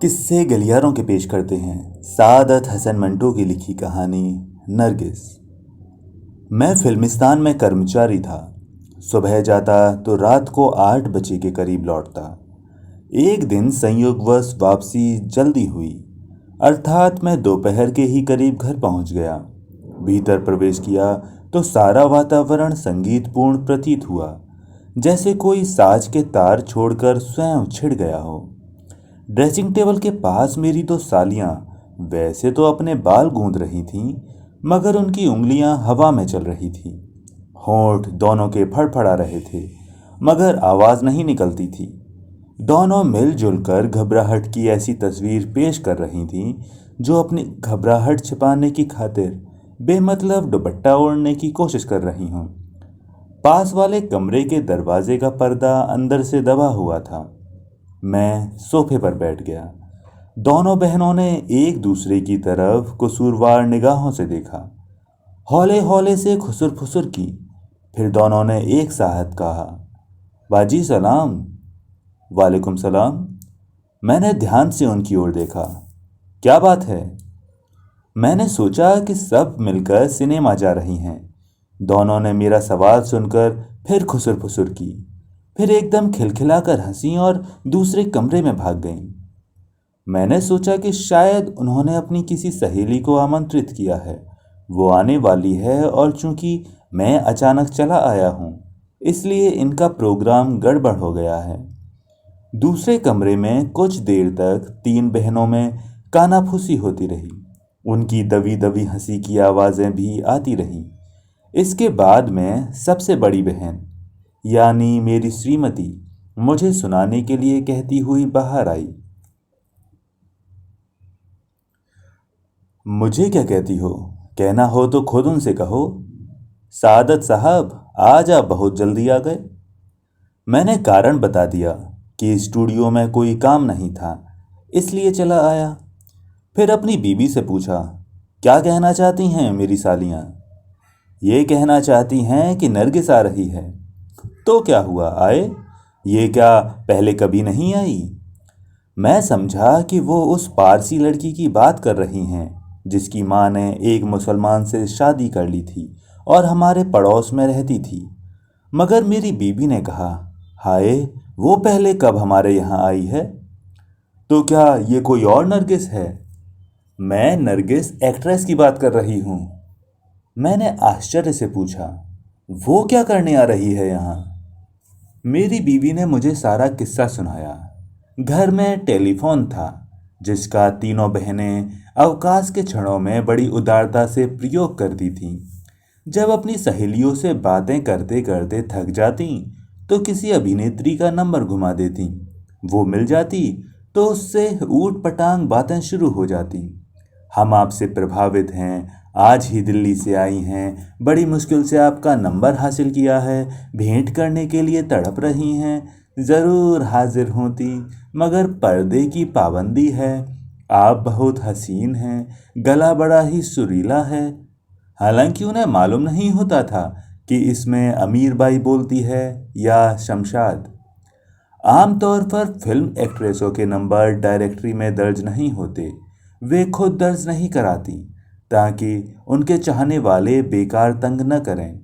किस्से गलियारों के पेश करते हैं सादत हसन मंटो की लिखी कहानी नरगिस। मैं फिल्मिस्तान में कर्मचारी था। सुबह जाता तो रात को 8 बजे के करीब लौटता। एक दिन संयोगवश वापसी जल्दी हुई, अर्थात मैं दोपहर के ही करीब घर पहुंच गया। भीतर प्रवेश किया तो सारा वातावरण संगीतपूर्ण प्रतीत हुआ, जैसे कोई साज के तार छोड़कर स्वयं छिड़ गया हो। ड्रेसिंग टेबल के पास मेरी दो सालियां वैसे तो अपने बाल गूंद रही थीं, मगर उनकी उंगलियां हवा में चल रही थीं। होंठ दोनों के फड़फड़ा रहे थे, मगर आवाज नहीं निकलती थी। दोनों मिलजुल कर घबराहट की ऐसी तस्वीर पेश कर रही थीं, जो अपनी घबराहट छिपाने की खातिर बेमतलब दुपट्टा ओढ़ने की कोशिश कर रही हों। पास वाले कमरे के दरवाजे का पर्दा अंदर से दबा हुआ था। मैं सोफे पर बैठ गया। दोनों बहनों ने एक दूसरे की तरफ कसूरवार निगाहों से देखा, हौले हौले से खुसुर फुसुर की। फिर दोनों ने एक साथ कहा, बाजी सलाम। वालेकुम सलाम। मैंने ध्यान से उनकी ओर देखा। क्या बात है? मैंने सोचा कि सब मिलकर सिनेमा जा रही हैं। दोनों ने मेरा सवाल सुनकर फिर खुसुर फुसुर की, फिर एकदम खिलखिलाकर हंसी और दूसरे कमरे में भाग गईं। मैंने सोचा कि शायद उन्होंने अपनी किसी सहेली को आमंत्रित किया है, वो आने वाली है, और चूंकि मैं अचानक चला आया हूँ, इसलिए इनका प्रोग्राम गड़बड़ हो गया है। दूसरे कमरे में कुछ देर तक तीन बहनों में कानाफूसी होती रही। उनकी दबी दबी हंसी की आवाज़ें भी आती रहीं। इसके बाद में सबसे बड़ी बहन, यानी मेरी श्रीमती, मुझे सुनाने के लिए कहती हुई बाहर आई। मुझे क्या कहती हो? कहना हो तो खुद उनसे कहो। सादत साहब, आज आप बहुत जल्दी आ गए। मैंने कारण बता दिया कि स्टूडियो में कोई काम नहीं था, इसलिए चला आया। फिर अपनी बीबी से पूछा, क्या कहना चाहती हैं मेरी सालियां? ये कहना चाहती हैं कि नरगिस आ रही है। तो क्या हुआ, आए? ये क्या पहले कभी नहीं आई? मैं समझा कि वो उस पारसी लड़की की बात कर रही हैं, जिसकी माँ ने एक मुसलमान से शादी कर ली थी और हमारे पड़ोस में रहती थी। मगर मेरी बीबी ने कहा, हाय, वो पहले कब हमारे यहाँ आई है? तो क्या ये कोई और नरगिस है? मैं नरगिस एक्ट्रेस की बात कर रही हूँ। मैंने आश्चर्य से पूछा, वो क्या करने आ रही है यहाँ? मेरी बीवी ने मुझे सारा किस्सा सुनाया। घर में टेलीफोन था, जिसका तीनों बहनें अवकाश के क्षणों में बड़ी उदारता से प्रयोग करती थीं। जब अपनी सहेलियों से बातें करते करते थक जाती, तो किसी अभिनेत्री का नंबर घुमा देती। वो मिल जाती तो उससे ऊट पटांग बातें शुरू हो जाती। हम आपसे प्रभावित हैं, आज ही दिल्ली से आई हैं, बड़ी मुश्किल से आपका नंबर हासिल किया है, भेंट करने के लिए तड़प रही हैं, ज़रूर हाजिर होती, मगर पर्दे की पाबंदी है। आप बहुत हसीन हैं, गला बड़ा ही सुरीला है। हालांकि उन्हें मालूम नहीं होता था कि इसमें अमीर बाई बोलती है या शमशाद। आमतौर पर फिल्म एक्ट्रेसों के नंबर डायरेक्टरी में दर्ज नहीं होते। वे खुद दर्ज नहीं कराती, ताकि उनके चाहने वाले बेकार तंग न करें।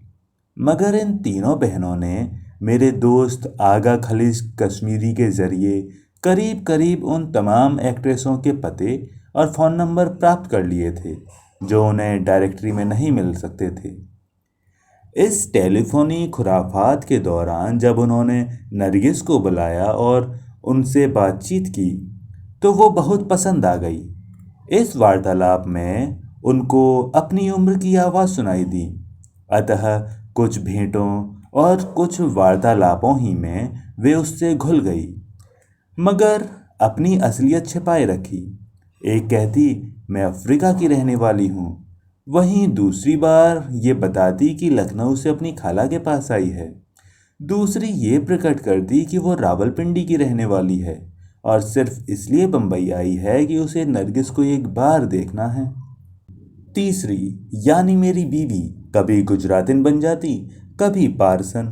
मगर इन तीनों बहनों ने मेरे दोस्त आगा खलीज कश्मीरी के जरिए करीब करीब उन तमाम एक्ट्रेसों के पते और फ़ोन नंबर प्राप्त कर लिए थे, जो उन्हें डायरेक्टरी में नहीं मिल सकते थे। इस टेलीफोनी खुराफात के दौरान जब उन्होंने नरगिस को बुलाया और उनसे बातचीत की, तो वो बहुत पसंद आ गई। इस वार्तालाप में उनको अपनी उम्र की आवाज़ सुनाई दी। अतः कुछ भेंटों और कुछ वार्तालापों ही में वे उससे घुल गई, मगर अपनी असलियत छिपाए रखी। एक कहती, मैं अफ्रीका की रहने वाली हूँ, वहीं दूसरी बार ये बताती कि लखनऊ से अपनी खाला के पास आई है। दूसरी ये प्रकट करती कि वो रावलपिंडी की रहने वाली है और सिर्फ इसलिए बम्बई आई है कि उसे नरगिस को एक बार देखना है। तीसरी, यानी मेरी बीवी, कभी गुजरातिन बन जाती, कभी पारसन।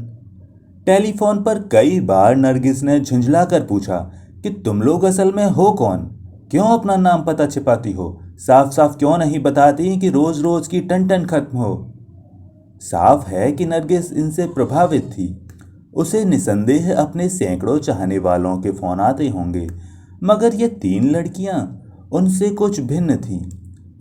टेलीफोन पर कई बार नरगिस ने झुंझला कर पूछा कि तुम लोग असल में हो कौन? क्यों अपना नाम पता छिपाती हो? साफ साफ क्यों नहीं बताती कि रोज रोज की टन टन खत्म हो? साफ है कि नरगिस इनसे प्रभावित थी। उसे निसंदेह अपने सैकड़ों चाहने वालों के फोन आते होंगे, मगर ये 3 लड़कियां उनसे कुछ भिन्न थीं।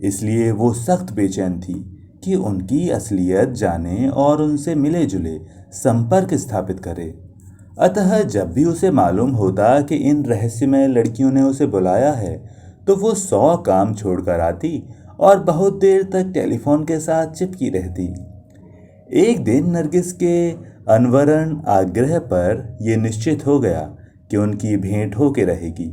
इसलिए वो सख्त बेचैन थी कि उनकी असलियत जाने और उनसे मिले जुले संपर्क स्थापित करे। अतः जब भी उसे मालूम होता कि इन रहस्यमय लड़कियों ने उसे बुलाया है, तो वो 100 काम छोड़कर आती और बहुत देर तक टेलीफोन के साथ चिपकी रहती। एक दिन नरगिस के अनवरन आग्रह पर यह निश्चित हो गया कि उनकी भेंट होके रहेगी।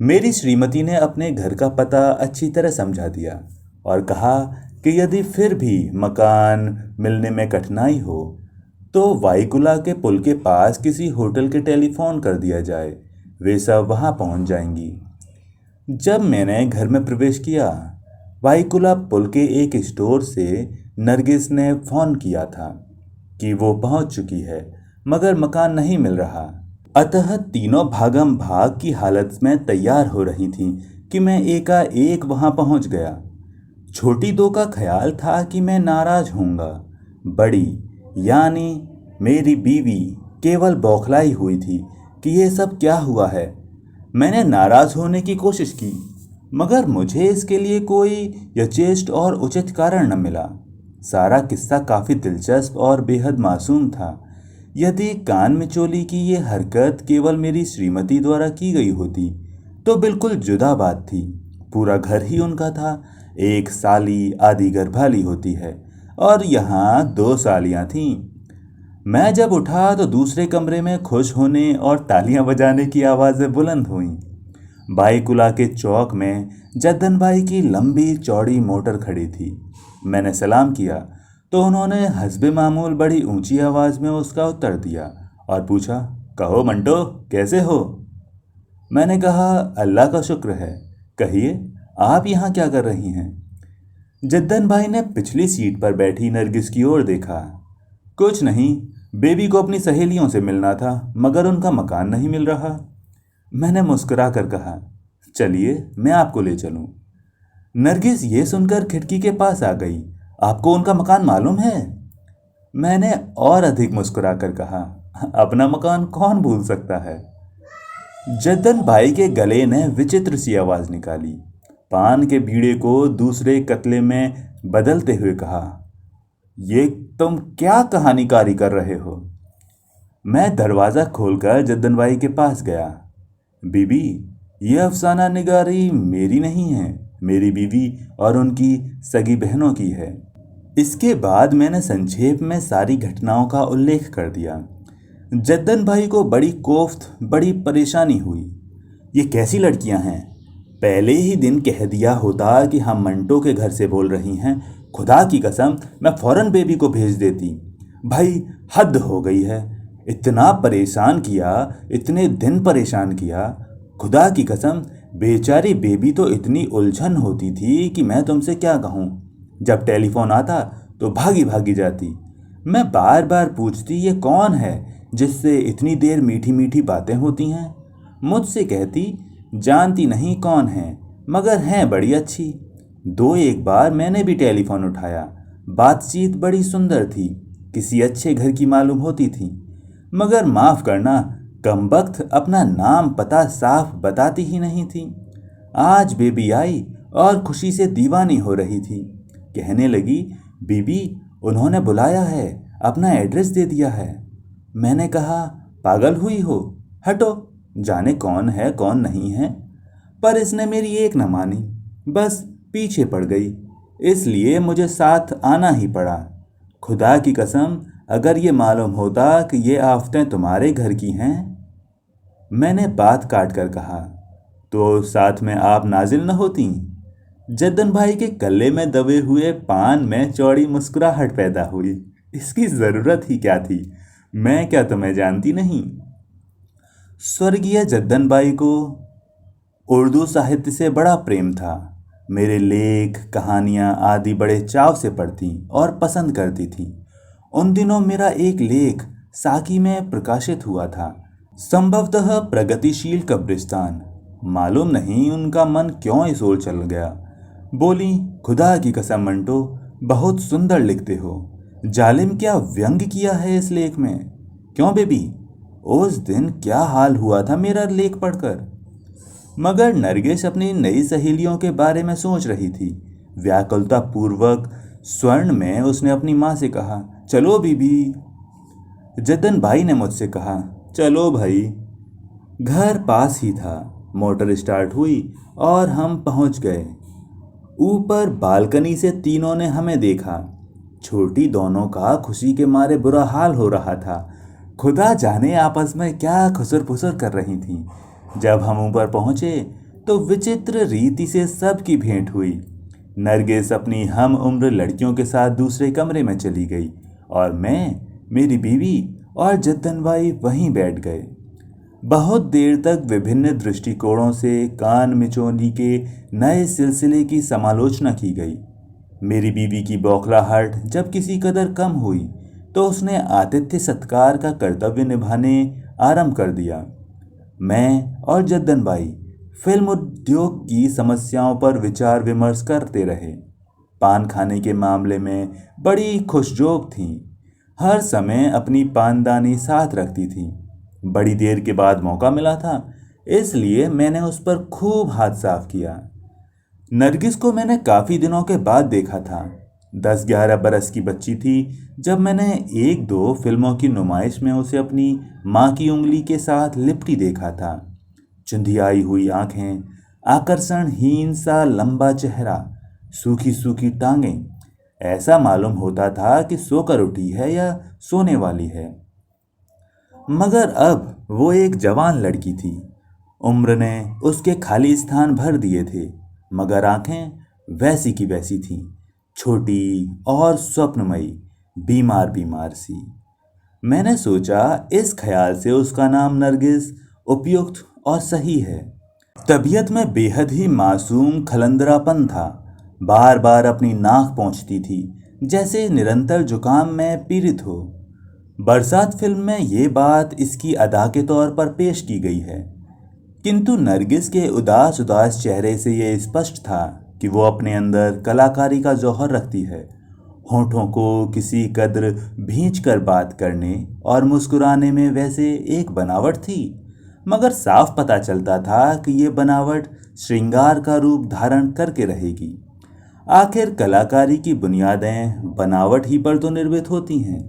मेरी श्रीमती ने अपने घर का पता अच्छी तरह समझा दिया और कहा कि यदि फिर भी मकान मिलने में कठिनाई हो तो वाईकुला के पुल के पास किसी होटल के टेलीफोन कर दिया जाए, वे सब वहां पहुंच जाएंगी। जब मैंने घर में प्रवेश किया, वाईकुला पुल के एक स्टोर से नरगिस ने फ़ोन किया था कि वो पहुंच चुकी है, मगर मकान नहीं मिल रहा। अतः तीनों भागम भाग की हालत में तैयार हो रही थीं कि मैं एकाएक वहां पहुंच गया। छोटी दो का ख्याल था कि मैं नाराज होऊंगा। बड़ी यानी मेरी बीवी केवल बौखलाई हुई थी कि ये सब क्या हुआ है। मैंने नाराज होने की कोशिश की, मगर मुझे इसके लिए कोई यथेष्ट और उचित कारण न मिला। सारा किस्सा काफ़ी दिलचस्प और बेहद मासूम था। यदि कान मिचोली की ये हरकत केवल मेरी श्रीमती द्वारा की गई होती तो बिल्कुल जुदा बात थी। पूरा घर ही उनका था। एक साली आधी घरवाली होती है और यहाँ 2 सालियाँ थीं। मैं जब उठा तो दूसरे कमरे में खुश होने और तालियां बजाने की आवाज़ें बुलंद हुईं। बाईकुला के चौक में जद्दन भाई की लंबी चौड़ी मोटर खड़ी थी। मैंने सलाम किया तो उन्होंने हस्बे मामूल बड़ी ऊंची आवाज़ में उसका उत्तर दिया और पूछा, कहो मंटो, कैसे हो? मैंने कहा, अल्लाह का शुक्र है। कहिए, आप यहाँ क्या कर रही हैं? जद्दन भाई ने पिछली सीट पर बैठी नरगिस की ओर देखा। कुछ नहीं, बेबी को अपनी सहेलियों से मिलना था, मगर उनका मकान नहीं मिल रहा। मैंने मुस्कुरा कर कहा, चलिए मैं आपको ले चलूं। नरगिस ये सुनकर खिड़की के पास आ गई। आपको उनका मकान मालूम है? मैंने और अधिक मुस्कुरा कर कहा, अपना मकान कौन भूल सकता है। जद्दन भाई के गले ने विचित्र सी आवाज निकाली। पान के बीड़े को दूसरे कतले में बदलते हुए कहा, ये तुम क्या कहानीकारी कर रहे हो? मैं दरवाज़ा खोलकर जद्दन भाई के पास गया। बीबी, ये अफसाना निगारी मेरी नहीं है, मेरी बीवी और उनकी सगी बहनों की है। इसके बाद मैंने संक्षेप में सारी घटनाओं का उल्लेख कर दिया। जद्दन भाई को बड़ी कोफ्त, बड़ी परेशानी हुई। ये कैसी लड़कियां हैं? पहले ही दिन कह दिया होता कि हम मंटो के घर से बोल रही हैं, खुदा की कसम मैं फौरन बेबी को भेज देती। भाई हद हो गई है। इतना परेशान किया, इतने दिन परेशान किया। खुदा की कसम बेचारी बेबी तो इतनी उलझन होती थी कि मैं तुमसे क्या कहूँ। जब टेलीफोन आता तो भागी भागी जाती। मैं बार बार पूछती, ये कौन है जिससे इतनी देर मीठी मीठी बातें होती हैं? मुझसे कहती, जानती नहीं कौन है, मगर हैं बड़ी अच्छी। 2-1 बार मैंने भी टेलीफोन उठाया। बातचीत बड़ी सुंदर थी, किसी अच्छे घर की मालूम होती थी। मगर माफ़ करना, कमबख्त अपना नाम पता साफ बताती ही नहीं थी। आज बेबी आई और खुशी से दीवानी हो रही थी। कहने लगी, बीबी उन्होंने बुलाया है, अपना एड्रेस दे दिया है। मैंने कहा, पागल हुई हो, हटो, जाने कौन है कौन नहीं है। पर इसने मेरी एक न मानी, बस पीछे पड़ गई। इसलिए मुझे साथ आना ही पड़ा। खुदा की कसम, अगर ये मालूम होता कि ये आफतें तुम्हारे घर की हैं। मैंने बात काट कर कहा, तो साथ में आप नाजिल न होती? जद्दन भाई के गले में दबे हुए पान में चौड़ी मुस्कुराहट पैदा हुई। इसकी ज़रूरत ही क्या थी? मैं क्या तुम्हें जानती नहीं? स्वर्गीय जद्दन भाई को उर्दू साहित्य से बड़ा प्रेम था। मेरे लेख, कहानियाँ आदि बड़े चाव से पढ़ती और पसंद करती थी। उन दिनों मेरा एक लेख साकी में प्रकाशित हुआ था, संभवतः प्रगतिशील कब्रिस्तान। मालूम नहीं उनका मन क्यों इस ओर चल गया। बोली, खुदा की कसम मंटो, बहुत सुंदर लिखते हो। जालिम क्या व्यंग किया है इस लेख में। क्यों बेबी, उस दिन क्या हाल हुआ था मेरा लेख पढ़कर। मगर नरगिस अपनी नई सहेलियों के बारे में सोच रही थी। व्याकुलता पूर्वक स्वर्ण में उसने अपनी माँ से कहा, चलो बीबी। जद्दन भाई ने मुझसे कहा, चलो भाई। घर पास ही था। मोटर स्टार्ट हुई और हम पहुंच गए। ऊपर बालकनी से तीनों ने हमें देखा। छोटी दोनों का खुशी के मारे बुरा हाल हो रहा था। खुदा जाने आपस में क्या खुसर फुसर कर रही थीं। जब हम ऊपर पहुंचे तो विचित्र रीति से सबकी भेंट हुई। नरगिस अपनी हम उम्र लड़कियों के साथ दूसरे कमरे में चली गई और मैं, मेरी बीवी और जद्दन भाई वहीं बैठ गए। बहुत देर तक विभिन्न दृष्टिकोणों से कान मिचौनी के नए सिलसिले की समालोचना की गई। मेरी बीवी की बौखलाहट जब किसी कदर कम हुई तो उसने आतिथ्य सत्कार का कर्तव्य निभाने आरंभ कर दिया। मैं और जद्दन भाई फिल्म उद्योग की समस्याओं पर विचार विमर्श करते रहे। पान खाने के मामले में बड़ी खुशजोग थीं। हर समय अपनी पानदानी साथ रखती थीं। बड़ी देर के बाद मौका मिला था, इसलिए मैंने उस पर खूब हाथ साफ किया। नरगिस को मैंने काफ़ी दिनों के बाद देखा था। 10-11 बरस की बच्ची थी जब मैंने 1-2 फिल्मों की नुमाइश में उसे अपनी माँ की उंगली के साथ लिपटी देखा था। चुंधियाई हुई आंखें, आकर्षणहीन सा लंबा चेहरा, सूखी सूखी टांगें। ऐसा मालूम होता था कि सोकर उठी है या सोने वाली है। मगर अब वो एक जवान लड़की थी। उम्र ने उसके खाली स्थान भर दिए थे, मगर आंखें वैसी की वैसी थीं, छोटी और स्वप्नमयी, बीमार बीमार सी। मैंने सोचा इस ख्याल से उसका नाम नरगिस उपयुक्त और सही है। तबीयत में बेहद ही मासूम खलंदरापन था। बार बार अपनी नाक पोंछती थी, जैसे निरंतर जुकाम में पीड़ित हो। बरसात फिल्म में ये बात इसकी अदा के तौर पर पेश की गई है, किंतु नरगिस के उदास उदास चेहरे से ये स्पष्ट था कि वो अपने अंदर कलाकारी का जौहर रखती है। होठों को किसी कद्र भींच कर बात करने और मुस्कुराने में वैसे एक बनावट थी, मगर साफ पता चलता था कि ये बनावट श्रृंगार का रूप धारण करके रहेगी। आखिर कलाकारी की बुनियादें बनावट ही पर तो निर्मित होती हैं।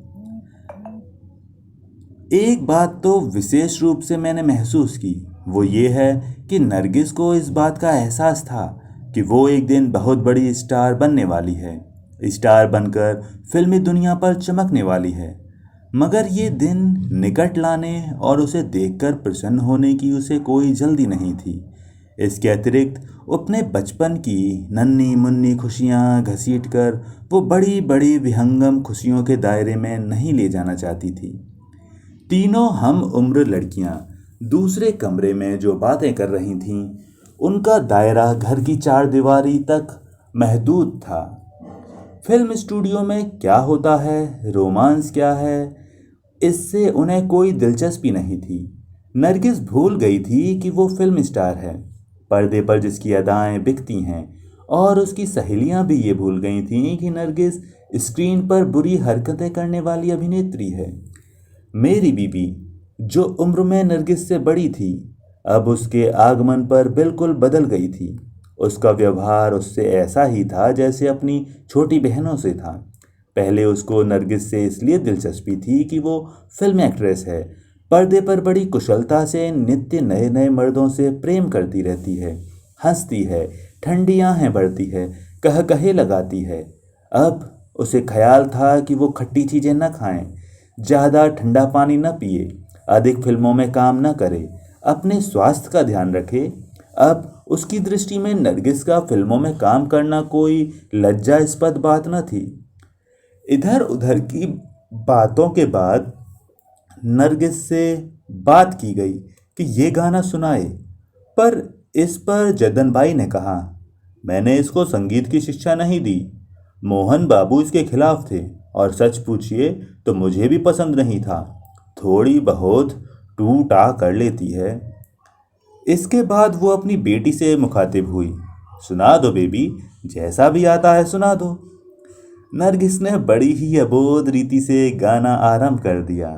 एक बात तो विशेष रूप से मैंने महसूस की, वो ये है कि नरगिस को इस बात का एहसास था कि वो एक दिन बहुत बड़ी स्टार बनने वाली है, स्टार बनकर फिल्मी दुनिया पर चमकने वाली है। मगर ये दिन निकट लाने और उसे देखकर प्रसन्न होने की उसे कोई जल्दी नहीं थी। इसके अतिरिक्त अपने बचपन की नन्ही मुन्नी खुशियाँ घसीट कर वो बड़ी बड़ी विहंगम खुशियों के दायरे में नहीं ले जाना चाहती थी। तीनों हम उम्र लड़कियां दूसरे कमरे में जो बातें कर रही थीं, उनका दायरा घर की चारदीवारी तक महदूद था। फिल्म स्टूडियो में क्या होता है, रोमांस क्या है, इससे उन्हें कोई दिलचस्पी नहीं थी। नरगिस भूल गई थी कि वो फिल्म स्टार है, पर्दे पर जिसकी अदाएं बिकती हैं, और उसकी सहेलियां भी ये भूल गई थीं कि नरगिस स्क्रीन पर बुरी हरकतें करने वाली अभिनेत्री है। मेरी बीबी, जो उम्र में नरगिस से बड़ी थी, अब उसके आगमन पर बिल्कुल बदल गई थी। उसका व्यवहार उससे ऐसा ही था जैसे अपनी छोटी बहनों से था। पहले उसको नरगिस से इसलिए दिलचस्पी थी कि वो फिल्म एक्ट्रेस है, पर्दे पर बड़ी कुशलता से नित्य नए नए मर्दों से प्रेम करती रहती है, हंसती है, ठंडी आहें भरती है, कह कहे लगाती है। अब उसे ख्याल था कि वो खट्टी चीज़ें न खाएं, ज़्यादा ठंडा पानी न पिए, अधिक फिल्मों में काम न करे, अपने स्वास्थ्य का ध्यान रखे। अब उसकी दृष्टि में नरगिस का फिल्मों में काम करना कोई लज्जास्पद बात न थी। इधर उधर की बातों के बाद नरगिस से बात की गई कि ये गाना सुनाए, पर इस पर जद्दन भाई ने कहा, मैंने इसको संगीत की शिक्षा नहीं दी। मोहन बाबू इसके खिलाफ थे, और सच पूछिए तो मुझे भी पसंद नहीं था। थोड़ी बहुत टू टा कर लेती है। इसके बाद वो अपनी बेटी से मुखातिब हुई। सुना दो बेबी, जैसा भी आता है सुना दो। नरगिस ने बड़ी ही अबोध रीति से गाना आरंभ कर दिया।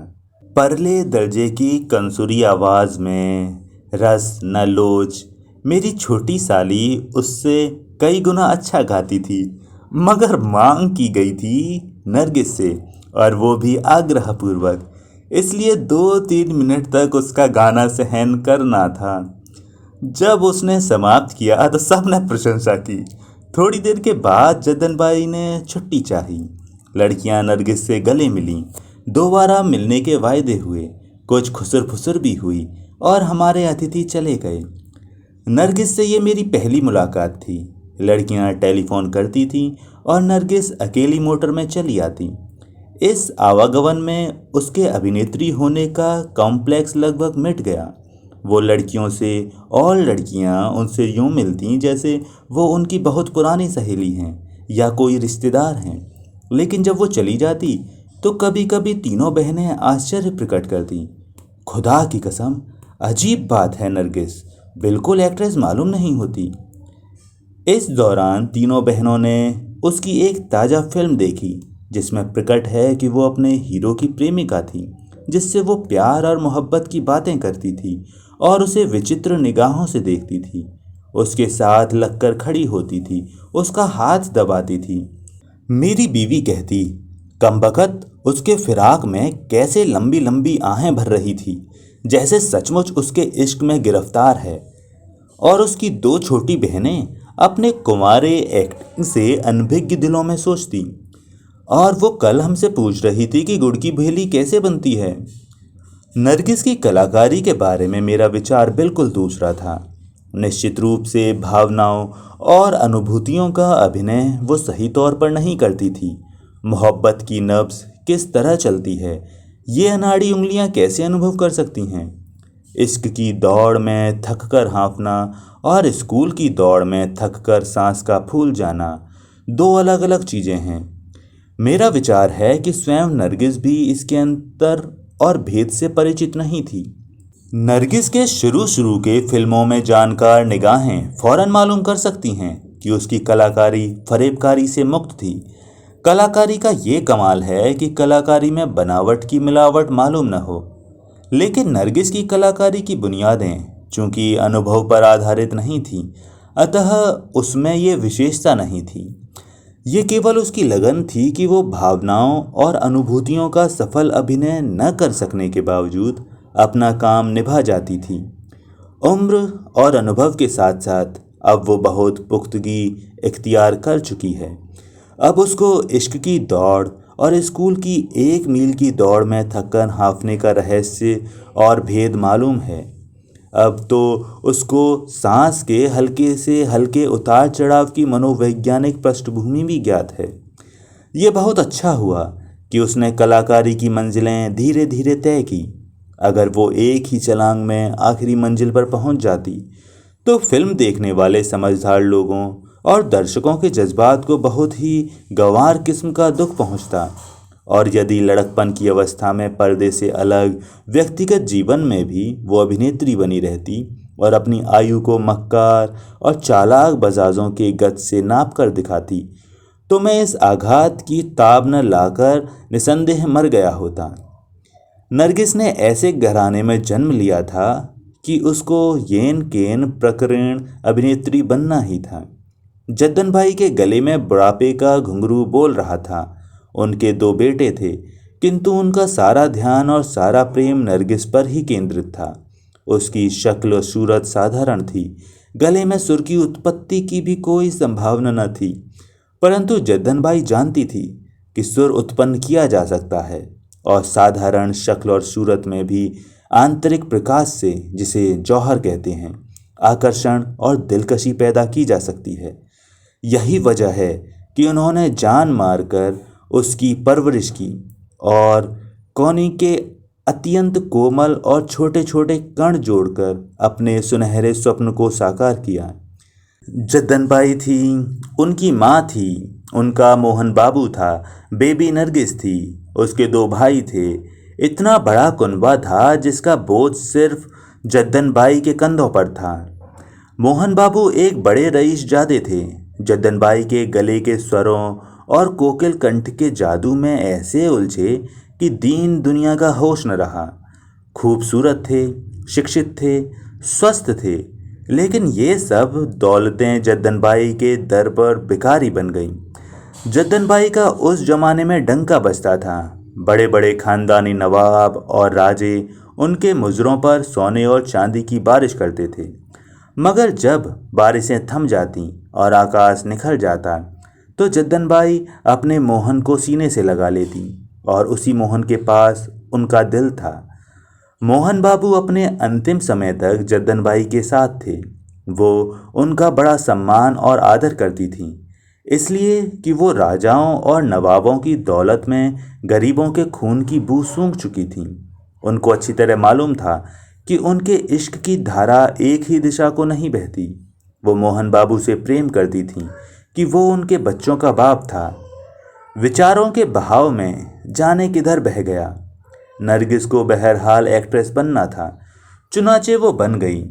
परले दर्जे की कंसुरी आवाज में रस न लोच मेरी छोटी साली उससे कई गुना अच्छा गाती थी, मगर मांग की गई थी नरगिस से, और वो भी आग्रहपूर्वक। इसलिए 2-3 मिनट तक उसका गाना सहन करना था। जब उसने समाप्त किया तो सबने प्रशंसा की। थोड़ी देर के बाद जद्दन भाई ने छुट्टी चाही। लड़कियां नरगिस से गले मिलीं, दोबारा मिलने के वायदे हुए, कुछ खुसर फुसर भी हुई और हमारे अतिथि चले गए। नरगिस से ये मेरी पहली मुलाकात थी। लड़कियां टेलीफोन करती थीं और नरगिस अकेली मोटर में चली आती। इस आवागमन में उसके अभिनेत्री होने का कॉम्प्लेक्स लगभग मिट गया। वो लड़कियों से और लड़कियां उनसे यूं मिलती जैसे वो उनकी बहुत पुरानी सहेली हैं या कोई रिश्तेदार हैं। लेकिन जब वो चली जाती तो कभी कभी तीनों बहनें आश्चर्य प्रकट करती। खुदा की कसम, अजीब बात है नरगिस, बिल्कुल एक्ट्रेस मालूम नहीं होती। इस दौरान तीनों बहनों ने उसकी एक ताज़ा फिल्म देखी जिसमें प्रकट है कि वो अपने हीरो की प्रेमिका थी, जिससे वो प्यार और मोहब्बत की बातें करती थी और उसे विचित्र निगाहों से देखती थी, उसके साथ लगकर खड़ी होती थी, उसका हाथ दबाती थी। मेरी बीवी कहती, कमबख्त उसके फिराक में कैसे लंबी लंबी आहें भर रही थी, जैसे सचमुच उसके इश्क में गिरफ्तार है। और उसकी दो छोटी बहनें अपने कुंवारे एक्टिंग से अनभिज्ञ दिलों में सोचती। और वो कल हमसे पूछ रही थी कि गुड़ की भेली कैसे बनती है। नरगिस की कलाकारी के बारे में मेरा विचार बिल्कुल दूसरा था। निश्चित रूप से भावनाओं और अनुभूतियों का अभिनय वो सही तौर पर नहीं करती थी। मोहब्बत की नब्ज़ किस तरह चलती है, ये अनाड़ी उंगलियां कैसे अनुभव कर सकती हैं। इश्क की दौड़ में थककर हाँफना और स्कूल की दौड़ में थककर सांस का फूल जाना दो अलग अलग चीज़ें हैं। मेरा विचार है कि स्वयं नरगिस भी इसके अंतर और भेद से परिचित नहीं थी। नरगिस के शुरू शुरू के फिल्मों में जानकार निगाहें फौरन मालूम कर सकती हैं कि उसकी कलाकारी फरेबकारी से मुक्त थी। कलाकारी का ये कमाल है कि कलाकारी में बनावट की मिलावट मालूम न हो। लेकिन नरगिस की कलाकारी की बुनियादें चूंकि अनुभव पर आधारित नहीं थीं, अतः उसमें ये विशेषता नहीं थी। ये केवल उसकी लगन थी कि वो भावनाओं और अनुभूतियों का सफल अभिनय न कर सकने के बावजूद अपना काम निभा जाती थी। उम्र और अनुभव के साथ साथ अब वो बहुत पुख्तगी इख्तियार कर चुकी है। अब उसको इश्क की दौड़ और स्कूल की 1 मील की दौड़ में थककर हाँफने का रहस्य और भेद मालूम है। अब तो उसको सांस के हल्के से हल्के उतार चढ़ाव की मनोवैज्ञानिक पृष्ठभूमि भी ज्ञात है। ये बहुत अच्छा हुआ कि उसने कलाकारी की मंजिलें धीरे धीरे तय की। अगर वो एक ही छलांग में आखिरी मंजिल पर पहुंच जाती तो फिल्म देखने वाले समझदार लोगों और दर्शकों के जज्बात को बहुत ही गंवार किस्म का दुख पहुंचता। और यदि लड़कपन की अवस्था में पर्दे से अलग व्यक्तिगत जीवन में भी वो अभिनेत्री बनी रहती और अपनी आयु को मक्कार और चालाक बजाजों के गत से नाप कर दिखाती, तो मैं इस आघात की ताब न लाकर निसंदेह मर गया होता। नरगिस ने ऐसे घराने में जन्म लिया था कि उसको येन केन प्रकरण अभिनेत्री बनना ही था। जद्दन भाई के गले में बुढ़ापे का घुंघरू बोल रहा था। उनके 2 बेटे थे, किंतु उनका सारा ध्यान और सारा प्रेम नरगिस पर ही केंद्रित था। उसकी शक्ल और सूरत साधारण थी, गले में सुर की उत्पत्ति की भी कोई संभावना न थी, परंतु जद्दन भाई जानती थी कि सुर उत्पन्न किया जा सकता है और साधारण शक्ल और सूरत में भी आंतरिक प्रकाश से, जिसे जौहर कहते हैं, आकर्षण और दिलकशी पैदा की जा सकती है। यही वजह है कि उन्होंने जान मारकर उसकी परवरिश की और कौनी के अत्यंत कोमल और छोटे छोटे कण जोड़कर अपने सुनहरे स्वप्न को साकार किया। जद्दन बाई थी, उनकी माँ थी, उनका मोहन बाबू था, बेबी नरगिस थी, उसके 2 भाई थे। इतना बड़ा कुनबा था जिसका बोझ सिर्फ जद्दन बाई के कंधों पर था। मोहन बाबू एक बड़े रईसजादे थे। जद्दन बाई के गले के स्वरों और कोकिल कंठ के जादू में ऐसे उलझे कि दीन दुनिया का होश न रहा। खूबसूरत थे, शिक्षित थे, स्वस्थ थे, लेकिन ये सब दौलतें जद्दन बाई के दर पर भिखारी बन गईं। जद्दन बाई का उस जमाने में डंका बजता था। बड़े बड़े खानदानी नवाब और राजे उनके मुजरों पर सोने और चांदी की बारिश करते थे। मगर जब बारिशें थम जाती और आकाश निखर जाता तो जद्दन बाई अपने मोहन को सीने से लगा लेती, और उसी मोहन के पास उनका दिल था। मोहन बाबू अपने अंतिम समय तक जद्दन बाई के साथ थे। वो उनका बड़ा सम्मान और आदर करती थीं, इसलिए कि वो राजाओं और नवाबों की दौलत में गरीबों के खून की बू सूंघ चुकी थीं। उनको अच्छी तरह मालूम था कि उनके इश्क की धारा एक ही दिशा को नहीं बहती। वो मोहन बाबू से प्रेम करती थीं कि वो उनके बच्चों का बाप था। विचारों के बहाव में जाने किधर बह गया। नरगिस को बहरहाल एक्ट्रेस बनना था। चुनाचे वो बन गई।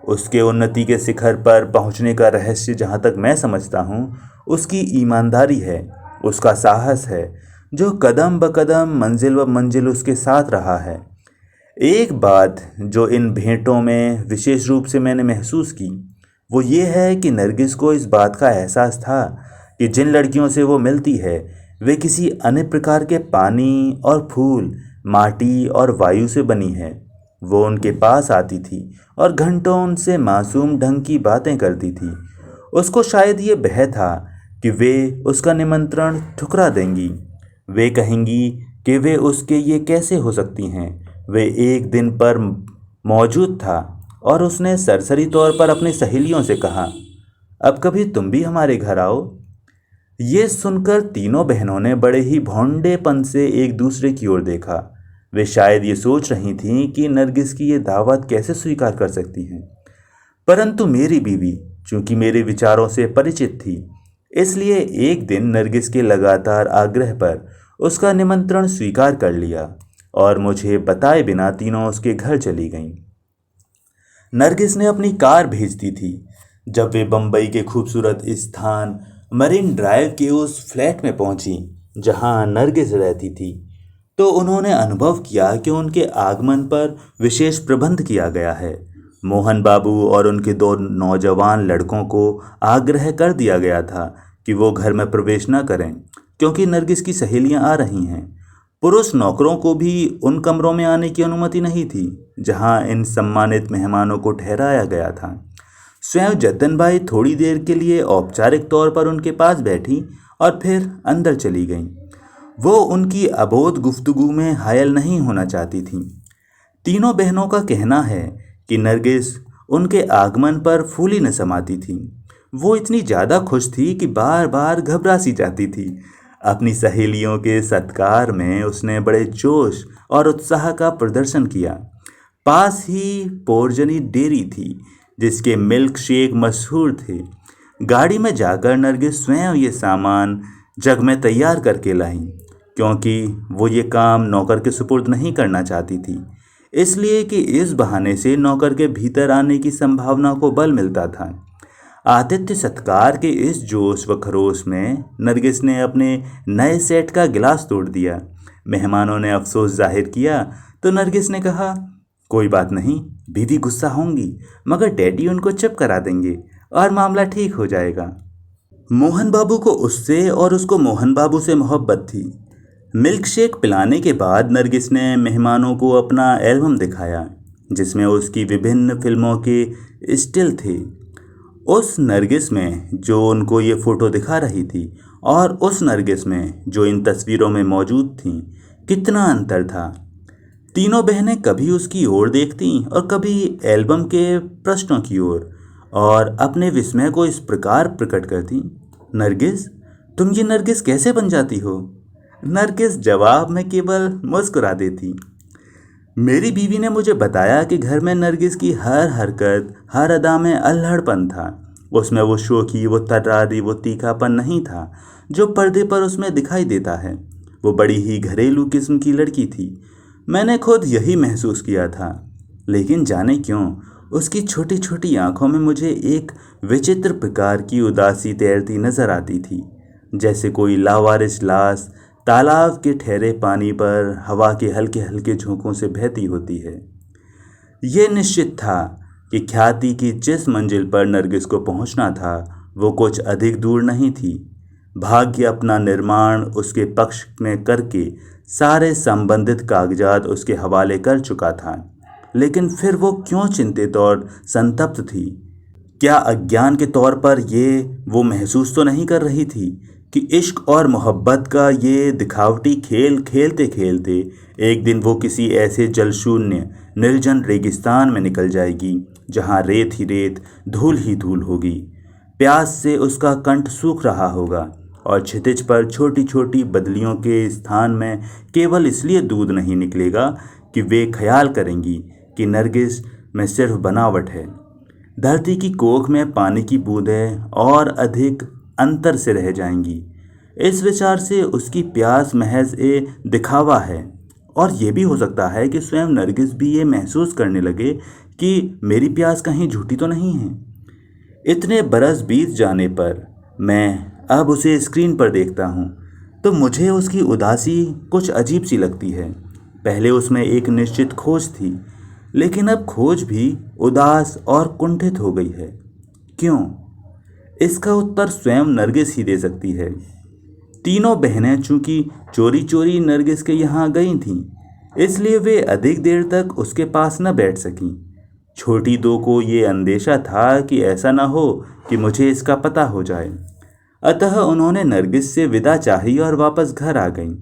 उसके उन्नति के शिखर पर पहुंचने का रहस्य, जहां तक मैं समझता हूं, उसकी ईमानदारी है, उसका साहस है, जो कदम ब कदम मंजिल व मंजिल उसके साथ रहा है। एक बात जो इन भेंटों में विशेष रूप से मैंने महसूस की, वो ये है कि नरगिस को इस बात का एहसास था कि जिन लड़कियों से वो मिलती है वे किसी अन्य प्रकार के पानी और फूल, माटी और वायु से बनी है। वो उनके पास आती थी और घंटों उनसे मासूम ढंग की बातें करती थी। उसको शायद ये भय था कि वे उसका निमंत्रण ठुकरा देंगी। वे कहेंगी कि वे उसके ये कैसे हो सकती हैं। वे एक दिन पर मौजूद था और उसने सरसरी तौर पर अपनी सहेलियों से कहा, अब कभी तुम भी हमारे घर आओ। ये सुनकर तीनों बहनों ने बड़े ही भौंडेपन से एक दूसरे की ओर देखा। वे शायद ये सोच रही थीं कि नरगिस की ये दावत कैसे स्वीकार कर सकती हैं। परंतु मेरी बीवी चूंकि मेरे विचारों से परिचित थी, इसलिए एक दिन नरगिस के लगातार आग्रह पर उसका निमंत्रण स्वीकार कर लिया और मुझे बताए बिना तीनों उसके घर चली गईं। नरगिस ने अपनी कार भेज दी थी। जब वे बम्बई के खूबसूरत स्थान मरीन ड्राइव के उस फ्लैट में पहुंची जहां नरगिस रहती थी, तो उन्होंने अनुभव किया कि उनके आगमन पर विशेष प्रबंध किया गया है। मोहन बाबू और उनके दो नौजवान लड़कों को आग्रह कर दिया गया था कि वो घर में प्रवेश न करें, क्योंकि नरगिस की सहेलियां आ रही हैं। पुरुष नौकरों को भी उन कमरों में आने की अनुमति नहीं थी जहां इन सम्मानित मेहमानों को ठहराया गया था। स्वयं जद्दन बाई थोड़ी देर के लिए औपचारिक तौर पर उनके पास बैठी और फिर अंदर चली गईं। वो उनकी अबोध गुफ्तगू में हायल नहीं होना चाहती थीं। तीनों बहनों का कहना है कि नरगिस उनके आगमन पर फूली न समाती थी। वो इतनी ज़्यादा खुश थी कि बार बार घबरा सी जाती थी। अपनी सहेलियों के सत्कार में उसने बड़े जोश और उत्साह का प्रदर्शन किया। पास ही पोरजनी डेयरी थी जिसके मिल्क शेक मशहूर थे। गाड़ी में जाकर नरगिस स्वयं ये सामान जग में तैयार करके लाई, क्योंकि वो ये काम नौकर के सुपुर्द नहीं करना चाहती थी, इसलिए कि इस बहाने से नौकर के भीतर आने की संभावना को बल मिलता था। आतिथ्य सत्कार के इस जोश व खरोश में नरगिस ने अपने नए सेट का गिलास तोड़ दिया। मेहमानों ने अफसोस जाहिर किया तो नरगिस ने कहा, कोई बात नहीं, बीवी गुस्सा होंगी, मगर डैडी उनको चुप करा देंगे और मामला ठीक हो जाएगा। मोहन बाबू को उससे और उसको मोहन बाबू से मोहब्बत थी। मिल्क शेक पिलाने के बाद नरगिस ने मेहमानों को अपना एल्बम दिखाया जिसमें उसकी विभिन्न फिल्मों के स्टिल थे। उस नरगिस में जो उनको ये फ़ोटो दिखा रही थी और उस नरगिस में जो इन तस्वीरों में मौजूद थी, कितना अंतर था। तीनों बहनें कभी उसकी ओर देखती और कभी एल्बम के पृष्ठों की ओर, और अपने विस्मय को इस प्रकार प्रकट करती, नरगिस, तुम ये नरगिस कैसे बन जाती हो? नरगिस जवाब में केवल मुस्कुरा देती। मेरी बीवी ने मुझे बताया कि घर में नरगिस की हर हरकत, हर अदा में अल्हड़पन था। उसमें वो शोखी, वो तर्रारी, वो तीखापन नहीं था जो पर्दे पर उसमें दिखाई देता है। वो बड़ी ही घरेलू किस्म की लड़की थी। मैंने खुद यही महसूस किया था। लेकिन जाने क्यों उसकी छोटी छोटी आंखों में मुझे एक विचित्र प्रकार की उदासी तैरती नजर आती थी, जैसे कोई लावारिस लाश तालाब के ठहरे पानी पर हवा के हल्के हल्के झोंकों से बहती होती है। ये निश्चित था कि ख्याति की जिस मंजिल पर नरगिस को पहुंचना था वो कुछ अधिक दूर नहीं थी। भाग्य अपना निर्माण उसके पक्ष में करके सारे संबंधित कागजात उसके हवाले कर चुका था, लेकिन फिर वो क्यों चिंतित और संतप्त थी? क्या अज्ञान के तौर पर वो महसूस तो नहीं कर रही थी कि इश्क और मोहब्बत का ये दिखावटी खेल खेलते खेलते एक दिन वो किसी ऐसे जलशून्य निर्जन रेगिस्तान में निकल जाएगी जहाँ रेत ही रेत, धूल ही धूल होगी। प्यास से उसका कंठ सूख रहा होगा और क्षितिज पर छोटी छोटी बदलियों के स्थान में केवल इसलिए दूध नहीं निकलेगा कि वे ख्याल करेंगी कि नरगिस में सिर्फ बनावट है। धरती की कोख में पानी की बूंदें और अधिक अंतर से रह जाएंगी। इस विचार से उसकी प्यास महज दिखावा है, और ये भी हो सकता है कि स्वयं नरगिस भी ये महसूस करने लगे कि मेरी प्यास कहीं झूठी तो नहीं है। इतने बरस बीत जाने पर मैं अब उसे स्क्रीन पर देखता हूँ तो मुझे उसकी उदासी कुछ अजीब सी लगती है। पहले उसमें एक निश्चित खोज थी, लेकिन अब खोज भी उदास और कुंठित हो गई है। क्यों? इसका उत्तर स्वयं नरगिस ही दे सकती है। तीनों बहनें चूंकि चोरी चोरी नरगिस के यहाँ गई थीं, इसलिए वे अधिक देर तक उसके पास न बैठ सकीं। छोटी दो को ये अंदेशा था कि ऐसा न हो कि मुझे इसका पता हो जाए, अतः उन्होंने नरगिस से विदा चाही और वापस घर आ गईं।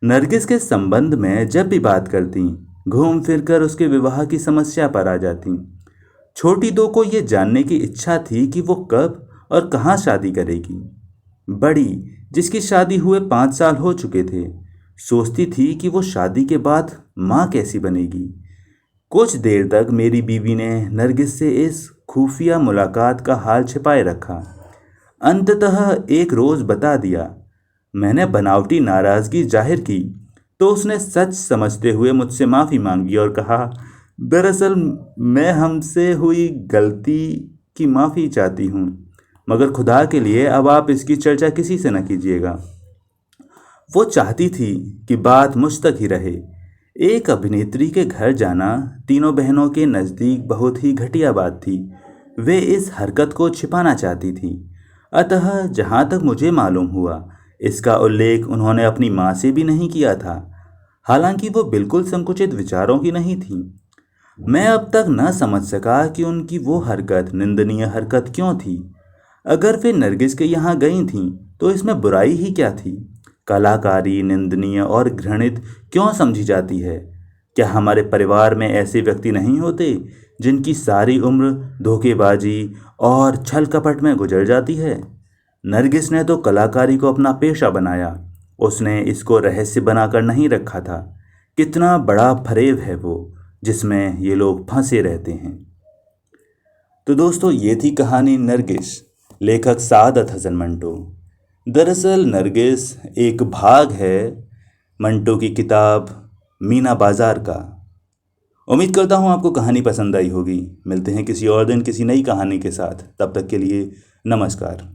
नरगिस के संबंध में जब भी बात करती, घूम फिरकर उसके विवाह की समस्या पर आ जाती। छोटी दो को ये जानने की इच्छा थी कि वो कब और कहाँ शादी करेगी। बड़ी, जिसकी शादी हुए 5 साल हो चुके थे, सोचती थी कि वो शादी के बाद माँ कैसी बनेगी। कुछ देर तक मेरी बीवी ने नरगिस से इस खुफिया मुलाकात का हाल छिपाए रखा। अंततः एक रोज़ बता दिया। मैंने बनावटी नाराज़गी जाहिर की तो उसने सच समझते हुए मुझसे माफ़ी मांगी और कहा, दरअसल मैं हमसे हुई गलती की माफ़ी चाहती हूँ, मगर खुदा के लिए अब आप इसकी चर्चा किसी से न कीजिएगा। वो चाहती थी कि बात मुझ तक ही रहे। एक अभिनेत्री के घर जाना तीनों बहनों के नज़दीक बहुत ही घटिया बात थी। वे इस हरकत को छिपाना चाहती थी, अतः जहाँ तक मुझे मालूम हुआ इसका उल्लेख उन्होंने अपनी माँ से भी नहीं किया था, हालांकि वो बिल्कुल संकुचित विचारों की नहीं थी। मैं अब तक न समझ सका कि उनकी वो हरकत निंदनीय हरकत क्यों थी। अगर वे नरगिस के यहाँ गई थीं तो इसमें बुराई ही क्या थी? कलाकारी निंदनीय और घृणित क्यों समझी जाती है? क्या हमारे परिवार में ऐसे व्यक्ति नहीं होते जिनकी सारी उम्र धोखेबाजी और छल कपट में गुजर जाती है? नरगिस ने तो कलाकारी को अपना पेशा बनाया। उसने इसको रहस्य बनाकर नहीं रखा था। कितना बड़ा फरेब है वो जिसमें ये लोग फंसे रहते हैं। तो दोस्तों, ये थी कहानी नरगिस, लेखक सादत हसन मंटो। दरअसल नरगिस एक भाग है मंटो की किताब मीना बाजार का। उम्मीद करता हूँ आपको कहानी पसंद आई होगी। मिलते हैं किसी और दिन किसी नई कहानी के साथ। तब तक के लिए नमस्कार।